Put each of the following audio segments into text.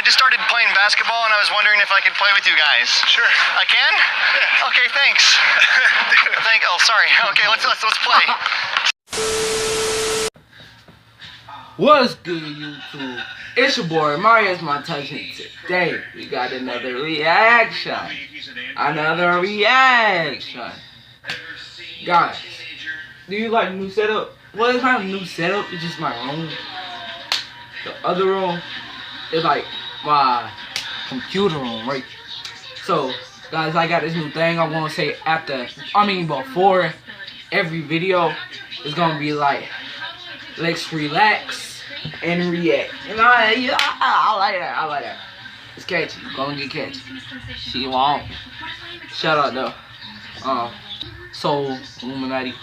I just started playing basketball and I was wondering if I could play with you guys. Sure. I can? Yeah. Okay, thanks. Oh, sorry. Okay, let's play. What's good, YouTube? It's your boy Marius Montage, and today we got another reaction. Guys, do you like new setup? Well, it's not a new setup, it's just my room. The other room is like my computer room, right? So, guys, I got this new thing. I want to say before every video, it's gonna be like, let's relax and react. And I like that. I like that. It's catchy. Gonna get catchy. She won't. Shout out though. So Illuminati.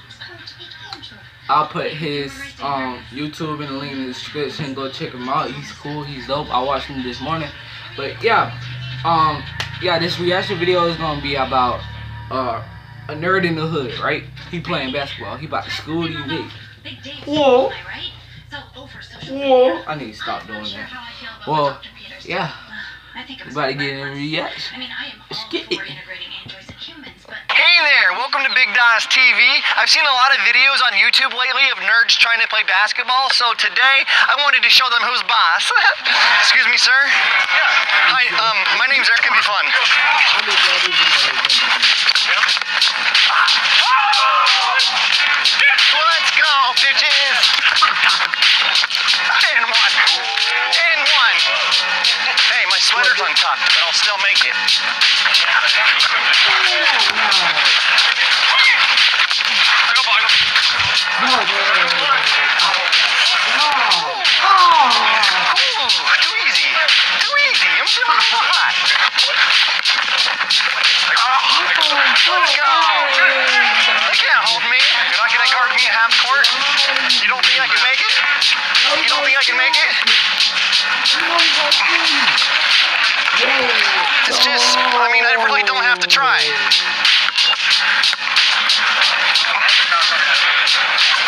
I'll put his YouTube in the link in the description. Go check him out. He's cool. He's dope. I watched him this morning. But yeah, this reaction video is gonna be about a nerd in the hood, right? He playing basketball. He about to school these niggas. Whoa. Whoa. I need to stop doing that. Well, yeah. We about to get in a reaction. Let's get it. Hey there, welcome to Big Daz TV. I've seen a lot of videos on YouTube lately of nerds trying to play basketball, so today I wanted to show them who's boss. Excuse me, sir? Yeah. Hi, my name's Eric. It can be fun. Let's go, bitches! And one. And one. Hey, my sweater's untucked, but I'll still make it. Too easy. I'm feeling a little hot. Let's go. You can't hold me. You're not gonna guard me at half court. You don't think I can make it? You don't think I can make it? It's just, I really don't have to try.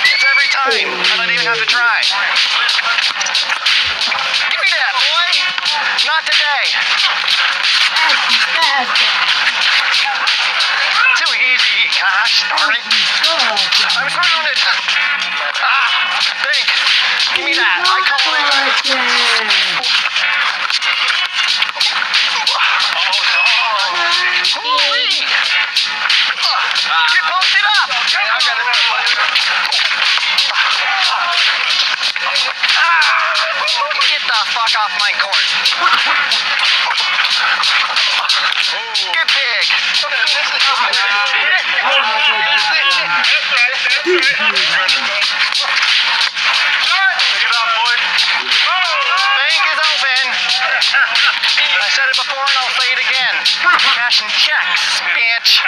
It's every time. I don't even have to try. Give me that, boy. Not today. Too easy. Gosh darn it. I'm surrounded. Think. Give me that. I call it. Holy! Get posted up! Okay, I got it. Get the fuck off my court. Get big. Pick it up, boy. Bank is open. I said it before and I'll say it again. Cash and checks, bitch.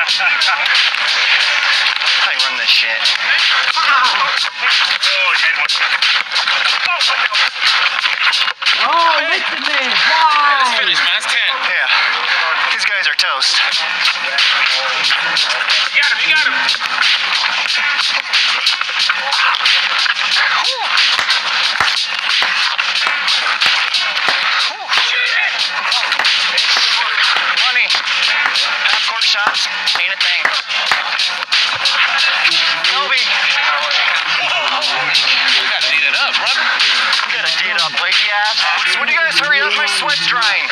I run this shit. Oh, listen, man. Let's finish, man. That's 10. Yeah. These guys are toast. You got him. Money. Half-court shots ain't a thing. Kobe. You gotta eat it up, brother. You gotta D it up, lazy ass. Would you guys hurry up? My sweat's drying.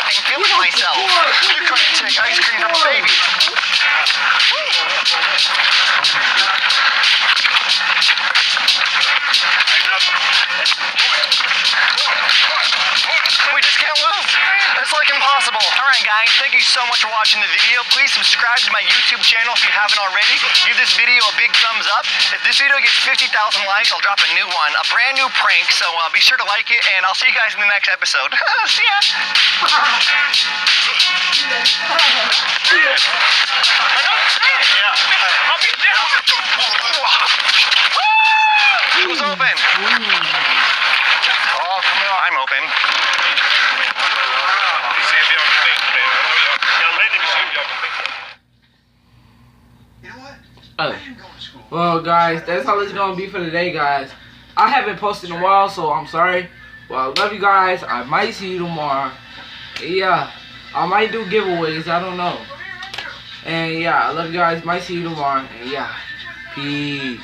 I'm feeling myself. You're trying to take ice cream from a baby. We just can't move. It's like impossible. Alright guys, thank you so much for watching the video. Please subscribe to my YouTube channel if you haven't already. Give this video a big thumbs up. If this video gets 50,000 likes, I'll drop a new one. A brand new prank, so be sure to like it, and I'll see you guys in the next episode. See ya! Who's open? Oh, come on, I'm open. Well, guys, that's all it's gonna be for today, guys. I haven't posted in a while, so I'm sorry. Well, I love you guys. I might see you tomorrow. Yeah, I might do giveaways. I don't know. And yeah, I love you guys. Might see you tomorrow. And yeah, peace.